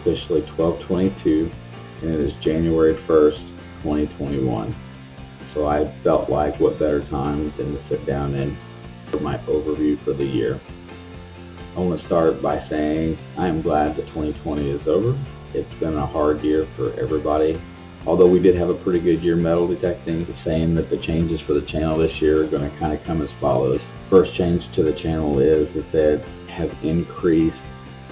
officially 12/22 and it is January 1st, 2021. So I felt like what better time than to sit down and put my overview for the year. I want to start by saying I am glad that 2020 is over. It's been a hard year for everybody. Although we did have a pretty good year metal detecting, saying that the changes for the channel this year are going to kind of come as follows. First change to the channel is that I have increased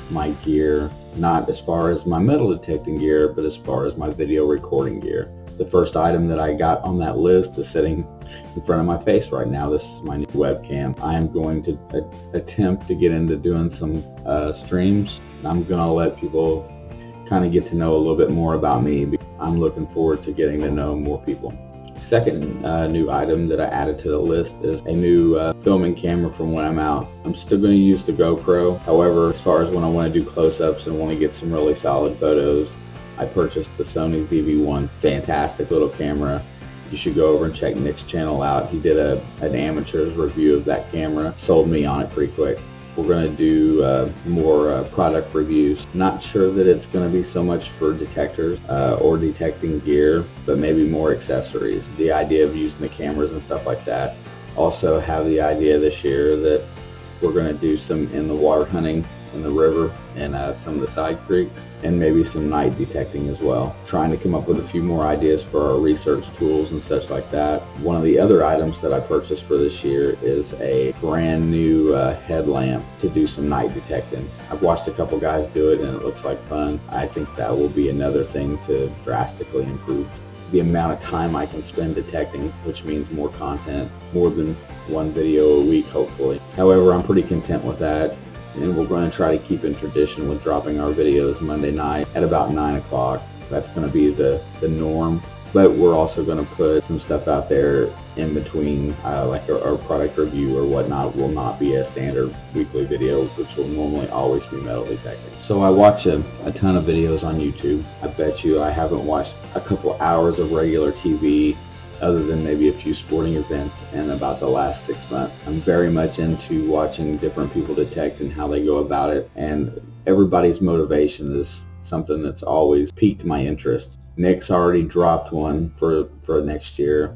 my gear, not as far as my metal detecting gear, but as far as my video recording gear. The first item that I got on that list is sitting in front of my face right now. This is my new webcam. I am going to attempt to get into doing some streams. I'm going to let people kind of get to know a little bit more about me. I'm looking forward to getting to know more people. Second new item that I added to the list is a new filming camera from when I'm out. I'm still going to use the GoPro. However, as far as when I want to do close-ups and want to get some really solid photos, I purchased the Sony ZV-1. Fantastic little camera. You should go over and check Nick's channel out. He did an amateur's review of that camera. Sold me on it pretty quick. We're going to do more product reviews. Not sure that it's going to be so much for detectors or detecting gear, but maybe more accessories. The idea of using the cameras and stuff like that. Also have the idea this year that we're going to do some in the water hunting in the river and some of the side creeks, and maybe some night detecting as well. Trying to come up with a few more ideas for our research tools and such like that. One of the other items that I purchased for this year is a brand new headlamp to do some night detecting. I've watched a couple guys do it and it looks like fun. I think that will be another thing to drastically improve the amount of time I can spend detecting, which means more content, more than one video a week hopefully. However, I'm pretty content with that. And we're going to try to keep in tradition with dropping our videos Monday night at about 9 o'clock. That's going to be the norm. But we're also going to put some stuff out there in between, like our product review or whatnot will not be a standard weekly video, which will normally always be metal detecting. So I watch a ton of videos on YouTube. I bet you I haven't watched a couple hours of regular TV other than maybe a few sporting events in about the last 6 months. I'm very much into watching different people detect and how they go about it, and everybody's motivation is something that's always piqued my interest. Nick's already dropped one for next year.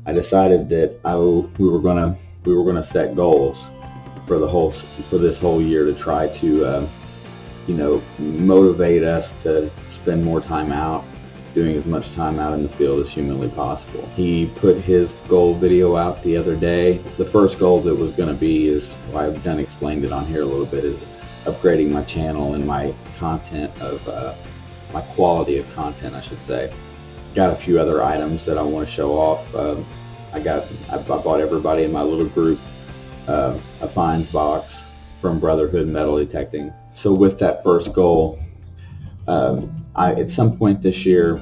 I decided that we were gonna set goals for this whole year to try to motivate us to spend more time out, doing as much time out in the field as humanly possible. He put his goal video out the other day. The first goal that was going to be is, well, I've done explained it on here a little bit, is upgrading my channel and my content of my quality of content, I should say. Got a few other items that I want to show off. I bought everybody in my little group a finds box from Brotherhood Metal Detecting. So with that first goal, at some point this year,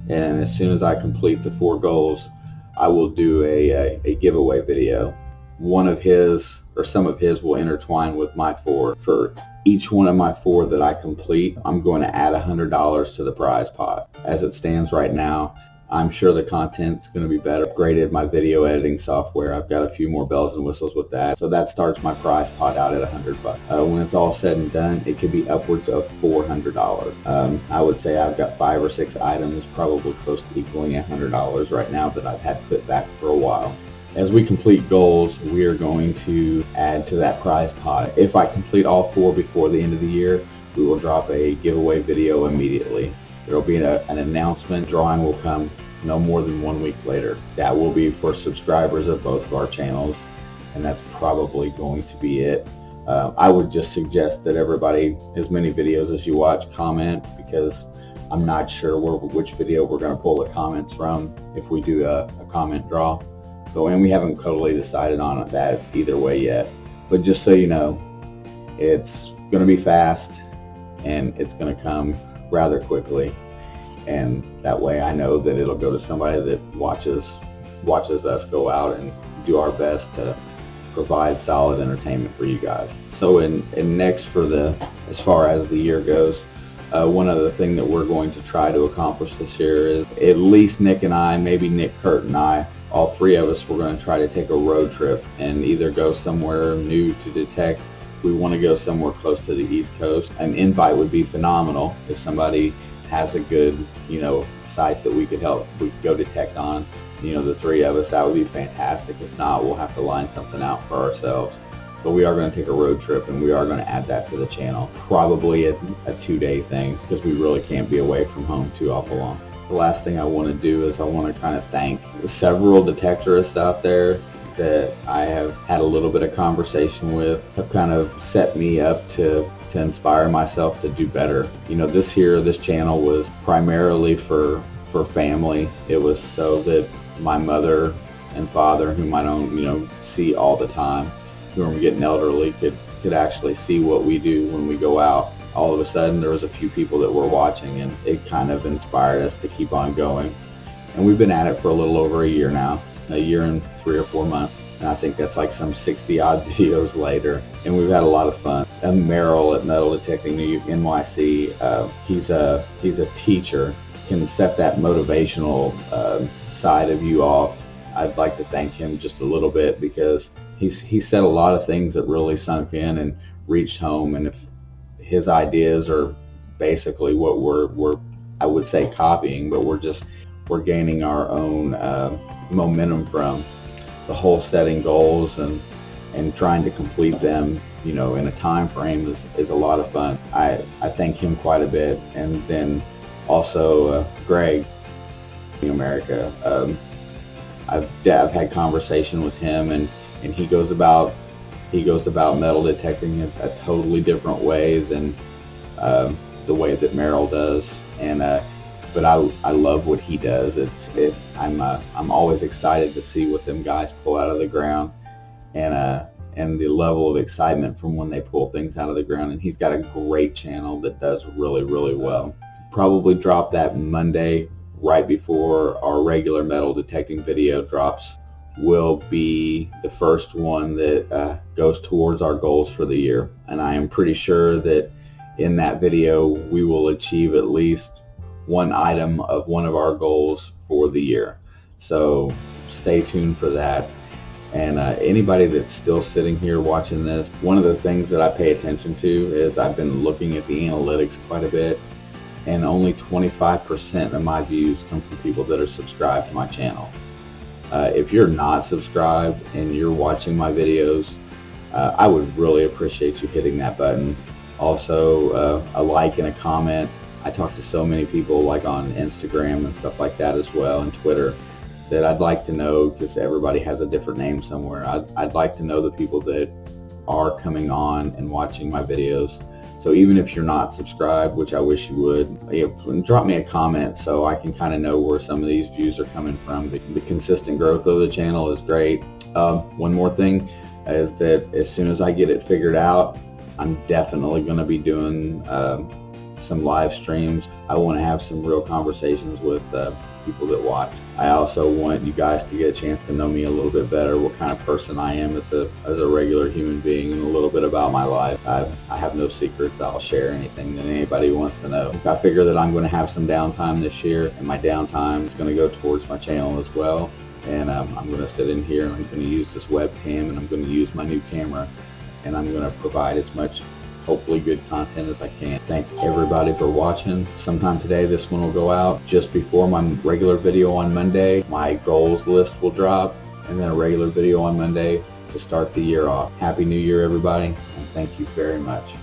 and as soon as I complete the 4 goals, I will do a giveaway video. One of his or some of his will intertwine with my 4. For each one of my 4 that I complete, I'm going to add $100 to the prize pot. As it stands right now, I'm sure the content's going to be better. Upgraded my video editing software. I've got a few more bells and whistles with that. So that starts my prize pot out at $100. When it's all said and done, it could be upwards of $400. I would say I've got 5 or 6 items, probably close to equaling $100 right now, that I've had to put back for a while. As we complete goals, we are going to add to that prize pot. If I complete all 4 before the end of the year, we will drop a giveaway video immediately. There will be an announcement. Drawing will come no more than 1 week later. That will be for subscribers of both of our channels, and that's probably going to be it. I would just suggest that everybody, as many videos as you watch, comment, because I'm not sure which video we're going to pull the comments from if we do a comment draw. And we haven't totally decided on that either way yet. But just so you know, it's going to be fast and it's going to come rather quickly, and that way I know that it'll go to somebody that watches us go out and do our best to provide solid entertainment for you guys. So in next as far as the year goes, one other thing that we're going to try to accomplish this year is, at least Nick and I, maybe Nick, Kurt, and I, all 3 of us, we're going to try to take a road trip and either go somewhere new to detect We want to go somewhere close to the East Coast. An invite would be phenomenal if somebody has a good, site that we could go detect on, the three of us. That would be fantastic. If not, we'll have to line something out for ourselves. But we are going to take a road trip, and we are going to add that to the channel. Probably a 2-day thing, because we really can't be away from home too awful long. The last thing I want to do is I want to kind of thank several detectorists out there that I have had a little bit of conversation with, have kind of set me up to inspire myself to do better. This channel was primarily for family. It was so that my mother and father, whom I don't see all the time, who are getting elderly, could actually see what we do when we go out. All of a sudden there was a few people that were watching, and it kind of inspired us to keep on going. And we've been at it for a little over a year now, a year and 3 or 4 months. And I think that's like some 60 odd videos later, and we've had a lot of fun. And Merrill at Metal Detecting NYC, he's a teacher, can set that motivational side of you off. I'd like to thank him just a little bit, because he said a lot of things that really sunk in and reached home. And if his ideas are basically what we're I would say copying, but we're gaining our own momentum from. The whole setting goals and trying to complete them, in a time frame is a lot of fun. I thank him quite a bit. And then also Greg in America. I've had conversation with him, and he goes about metal detecting a totally different way than the way that Merrill does. And but I love what he does. I'm always excited to see what them guys pull out of the ground, and the level of excitement from when they pull things out of the ground. And he's got a great channel that does really, really well. Probably drop that Monday right before our regular metal detecting video drops. Will be the first one that goes towards our goals for the year. And I am pretty sure that in that video we will achieve at least one item of one of our goals for the year. So stay tuned for that. And anybody that's still sitting here watching this, one of the things that I pay attention to is I've been looking at the analytics quite a bit, and only 25% of my views come from people that are subscribed to my channel. If you're not subscribed and you're watching my videos, I would really appreciate you hitting that button. Also, a like and a comment. I talk to so many people, like on Instagram and stuff like that as well, and Twitter, that I'd like to know, because everybody has a different name somewhere. I'd like to know the people that are coming on and watching my videos. So even if you're not subscribed, which I wish you would, drop me a comment so I can kind of know where some of these views are coming from. The consistent growth of the channel is great. One more thing is that as soon as I get it figured out, I'm definitely going to be doing some live streams. I want to have some real conversations with people that watch. I also want you guys to get a chance to know me a little bit better, what kind of person I am as a regular human being, and a little bit about my life. I have no secrets. I'll share anything that anybody wants to know. I figure that I'm going to have some downtime this year, and my downtime is going to go towards my channel as well. And I'm going to sit in here, and I'm going to use this webcam, and I'm going to use my new camera, and I'm going to provide as much hopefully good content as I can. Thank everybody for watching. Sometime today this one will go out just before my regular video on Monday. My goals list will drop, and then a regular video on Monday to start the year off. Happy New Year, everybody, and thank you very much.